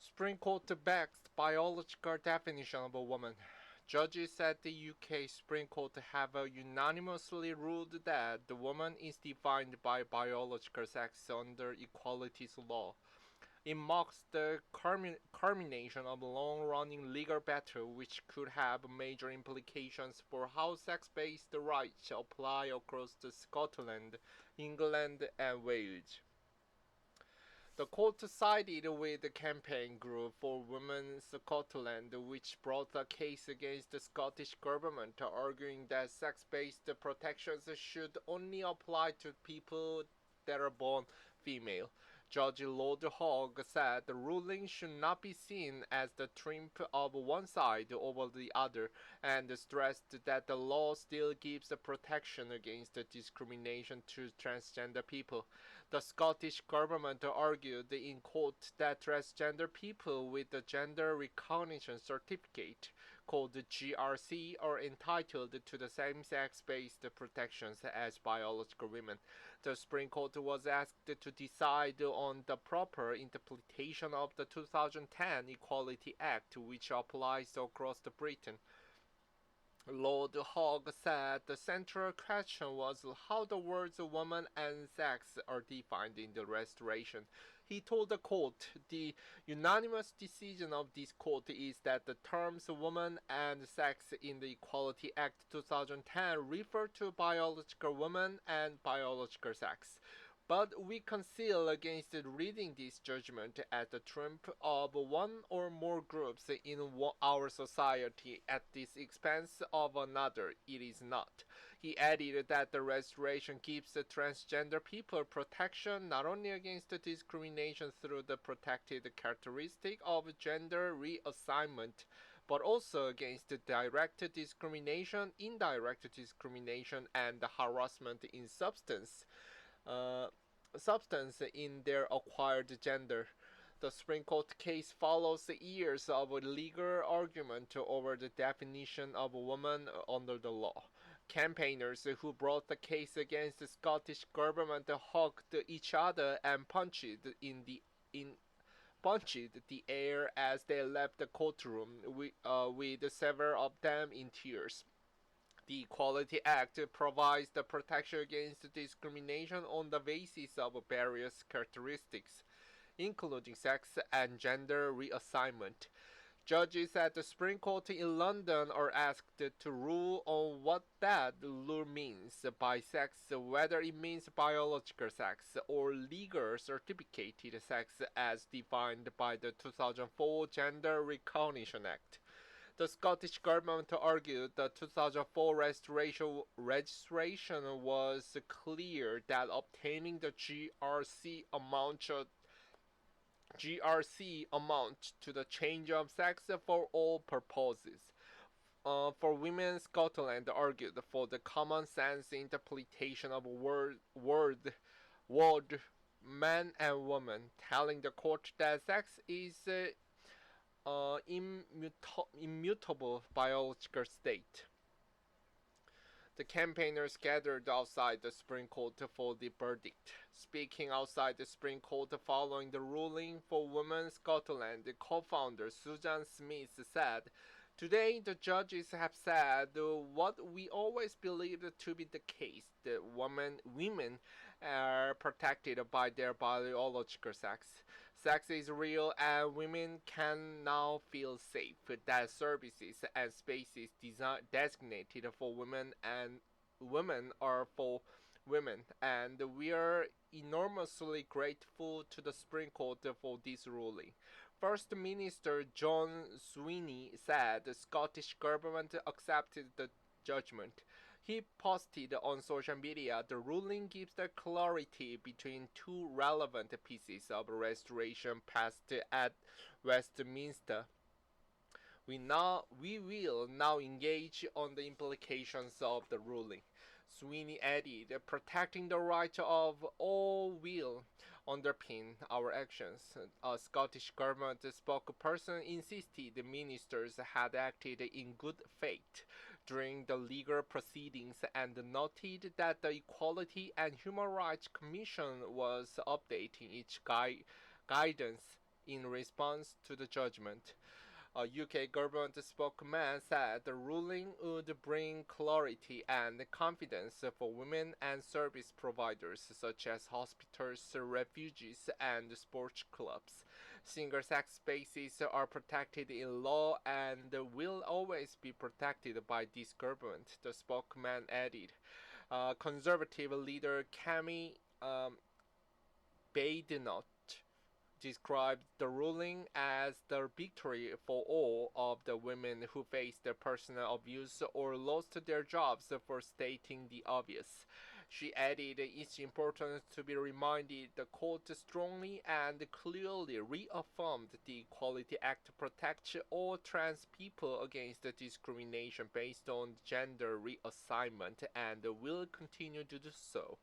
Supreme Court backs biological definition of a woman. Judges at the UK Supreme Court have unanimously ruled that the woman is defined by biological sex under equalities law. It marks the culmination of a long-running legal battle which could have major implications for how sex-based rights apply across Scotland, England, and Wales. The court sided with the campaign group for Women's Scotland, which brought a case against the Scottish government, arguing that sex-based protections should only apply to people that are born female. Judge Lord Hogg said the ruling should not be seen as the triumph of one side over the other, and stressed that the law still gives protection against discrimination to transgender people. The Scottish government argued in court that transgender people with the Gender Recognition Certificate, called GRC, are entitled to the same sex-based protections as biological women. The Supreme Court was asked to decide on the proper interpretation of the 2010 Equality Act, which applies across Britain. Lord Hogg said the central question was how the words woman and sex are defined in the Restoration. He told the court the unanimous decision of this court is that the terms woman and sex in the Equality Act 2010 refer to biological woman and biological sex. But we conceal against reading this judgment as the triumph of one or more groups in our society at the expense of another. It is not. He added that the Restoration gives transgender people protection not only against discrimination through the protected characteristic of gender reassignment, but also against direct discrimination, indirect discrimination, and harassment in substance in their acquired gender. The Supreme Court case follows years of legal argument over the definition of woman under the law. Campaigners who brought the case against the Scottish government hugged each other and punched the air as they left the courtroom, with several of them in tears. The Equality Act provides the protection against discrimination on the basis of various characteristics, including sex and gender reassignment. Judges at the Supreme Court in London are asked to rule on what that rule means by sex, whether it means biological sex or legal certificated sex as defined by the 2004 Gender Recognition Act. The Scottish government argued the 2004 registration was clear that obtaining the GRC amount to the change of sex for all purposes. For women, Scotland argued for the common sense interpretation of word man and woman, telling the court that sex is immutable biological state. The campaigners gathered outside the Supreme Court for the verdict. Speaking outside the Supreme Court following the ruling for Women Scotland, the co-founder Susan Smith said, "Today the judges have said what we always believed to be the case, that women are protected by their biological sex. Sex is real and women can now feel safe that services and spaces designated for women are for women, and we are enormously grateful to the Supreme Court for this ruling." First Minister John Sweeney said the Scottish government accepted the judgment. He posted on social media, "The ruling gives the clarity between two relevant pieces of restoration passed at Westminster. We will now engage on the implications of the ruling." Sweeney added, "Protecting the right of all will underpin our actions." A Scottish government spokesperson insisted the ministers had acted in good faith during the legal proceedings and noted that the Equality and Human Rights Commission was updating its guidance in response to the judgment. A UK government spokesman said the ruling would bring clarity and confidence for women and service providers such as hospitals, refugees, and sports clubs. Single-sex spaces are protected in law and will always be protected by this government, the spokesman added. Conservative leader Cami Badenoch described the ruling as the victory for all of the women who faced personal abuse or lost their jobs for stating the obvious. She added it's important to be reminded the court strongly and clearly reaffirmed the Equality Act protects all trans people against discrimination based on gender reassignment and will continue to do so.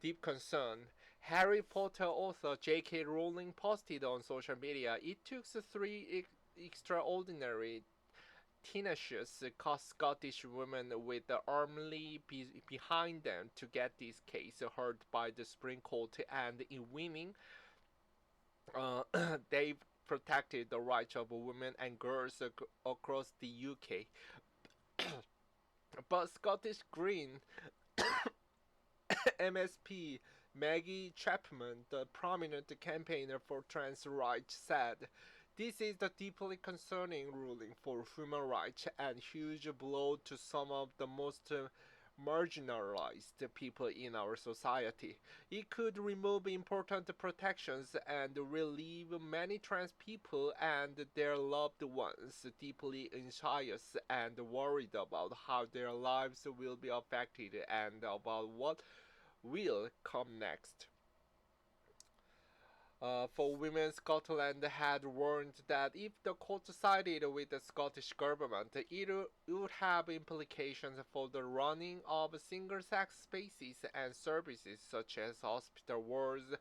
Deep concern. Harry Potter author J.K. Rowling posted on social media, "It took three extraordinary, tenacious Scottish women with the army behind them to get this case heard by the Supreme Court, and in winning, they've protected the rights of women and girls across the UK." But Scottish Green MSP Maggie Chapman, the prominent campaigner for trans rights, said, "This is a deeply concerning ruling for human rights and huge blow to some of the most marginalized people in our society. It could remove important protections and will leave many trans people and their loved ones deeply anxious and worried about how their lives will be affected and about what will come next." For Women, Scotland had warned that if the court sided with the Scottish government, it would have implications for the running of single-sex spaces and services such as hospital wards,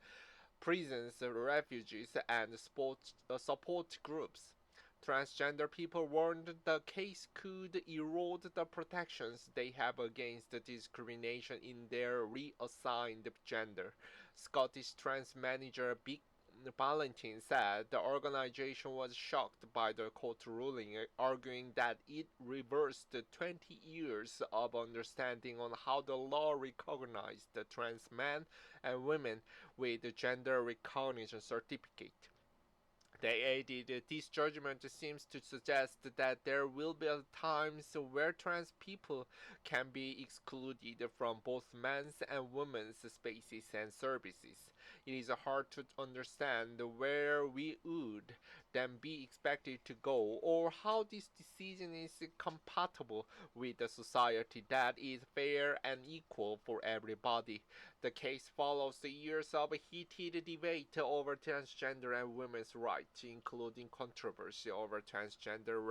prisons, refugees, and support groups. Transgender people warned the case could erode the protections they have against discrimination in their reassigned gender. Scottish trans manager Big Valentin said the organization was shocked by the court ruling, arguing that it reversed 20 years of understanding on how the law recognized trans men and women with gender recognition certificate. They added, "This judgment seems to suggest that there will be times where trans people can be excluded from both men's and women's spaces and services. It is hard to understand where we would then be expected to go or how this decision is compatible with a society that is fair and equal for everybody." The case follows years of heated debate over transgender and women's rights, including controversy over transgender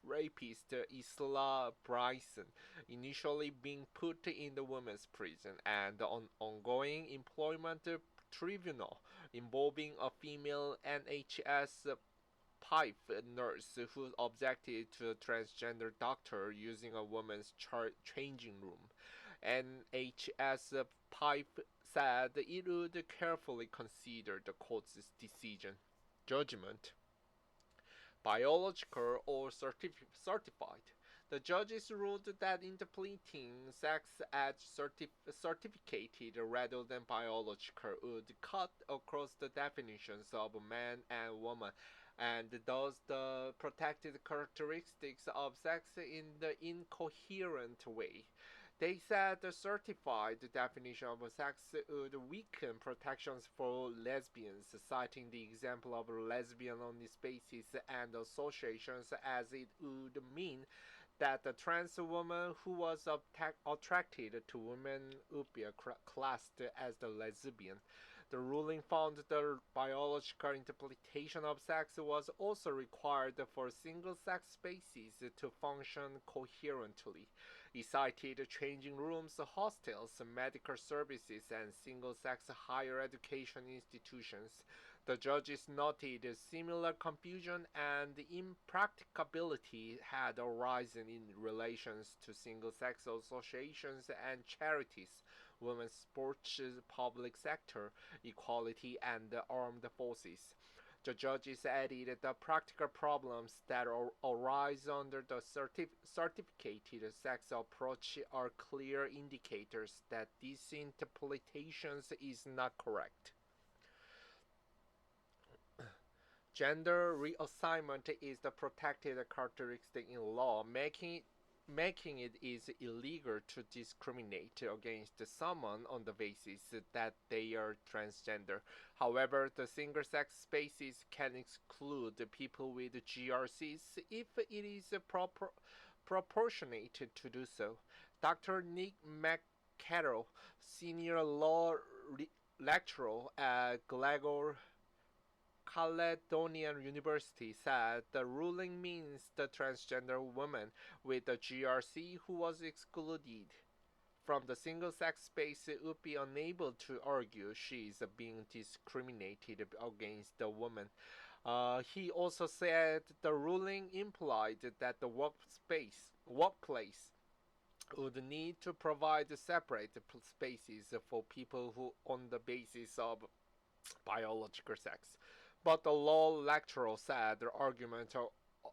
rapist Isla Bryson initially being put in the women's prison, and an ongoing employment tribunal involving a female NHS pipe nurse who objected to a transgender doctor using a woman's changing room. NHS Pipe said it would carefully consider the court's decision. Judgment. Biological or certified. The judges ruled that interpreting sex as certificated rather than biological would cut across the definitions of man and woman, and thus the protected characteristics of sex in the incoherent way. They said the certified definition of sex would weaken protections for lesbians, citing the example of lesbian-only spaces and associations, as it would mean that a trans woman who was attracted to women would be classed as a lesbian. The ruling found the biological interpretation of sex was also required for single-sex spaces to function coherently. It cited changing rooms, hostels, medical services, and single-sex higher education institutions. The judges noted similar confusion and impracticability had arisen in relations to single-sex associations and charities, women's sports, public sector, equality, and the armed forces. The judges added the practical problems that arise under the certificated sex approach are clear indicators that this interpretation is not correct. Gender reassignment is the protected characteristic in law, making it is illegal to discriminate against someone on the basis that they are transgender. However, the single-sex spaces can exclude people with GRCs if it is proportionate to do so. Dr. Nick McCarroll, senior law lecturer at Glasgow Caledonian University, said the ruling means the transgender woman with a GRC who was excluded from the single-sex space would be unable to argue she is being discriminated against the woman. He also said the ruling implied that the workplace would need to provide separate spaces for people who on the basis of biological sex. But the law lecturer said the argument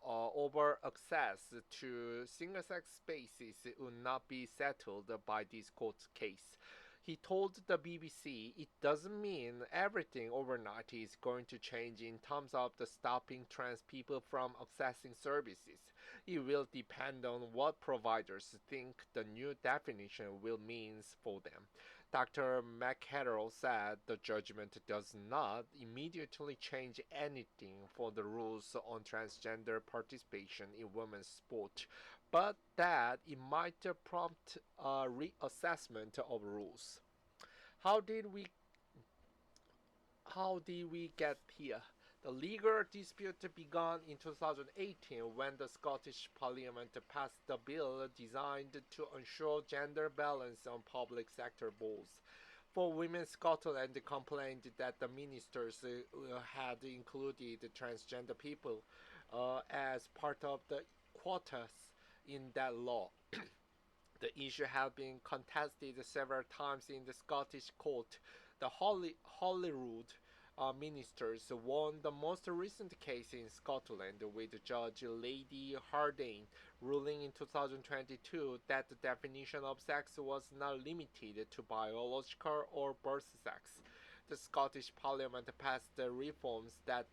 over access to single-sex spaces would not be settled by this court case. He told the BBC it doesn't mean everything overnight is going to change in terms of the stopping trans people from accessing services. It will depend on what providers think the new definition will mean for them. Dr. McCarroll said the judgment does not immediately change anything for the rules on transgender participation in women's sport, but that it might prompt a reassessment of rules. How did we get here? The legal dispute began in 2018 when the Scottish Parliament passed a bill designed to ensure gender balance on public sector boards. For Women Scotland complained that the ministers had included transgender people as part of the quotas in that law. The issue had been contested several times in the Scottish court. The Holyrood ministers won the most recent case in Scotland with Judge Lady Hardane ruling in 2022 that the definition of sex was not limited to biological or birth sex. The Scottish Parliament passed the reforms that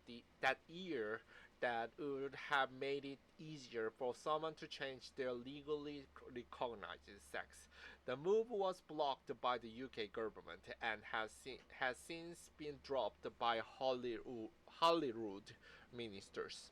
year that would have made it easier for someone to change their legally recognized sex. The move was blocked by the UK government and has since been dropped by Holyrood ministers.